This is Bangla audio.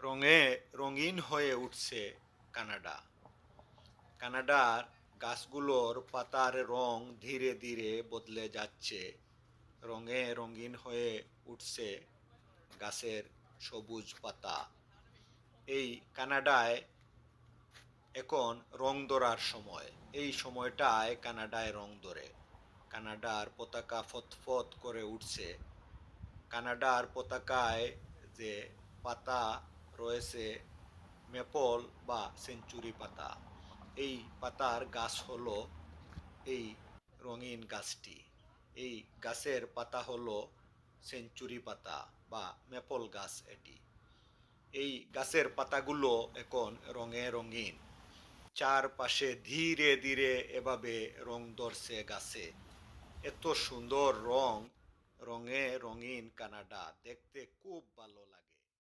রঙে রঙিন হয়ে উঠছে কানাডা। কানাডার গাছগুলোর পাতার রং ধীরে ধীরে বদলে যাচ্ছে। রঙে রঙিন হয়ে উঠছে গাছের সবুজ পাতা। এই কানাডায় এখন রং ধরার সময়। এই সময়টায় কানাডায় রং ধরে। কানাডার পতাকা ফতফত করে উঠছে। কানাডার পতাকায় যে পাতা রয়েছে মেপল বা সেঞ্চুরি পাতা। এই পাতার গাছ হলো এই রঙিন গাছটি। এই গাছের পাতা হলো সেঞ্চুরি পাতা বা মেপল গাছ এটি। এই গাছের পাতাগুলো এখন রঙে রঙিন। চারপাশে ধীরে ধীরে এভাবে রং ধরছে গাছে। এত সুন্দর রং, রঙে রঙিন কানাডা দেখতে খুব ভালো লাগে।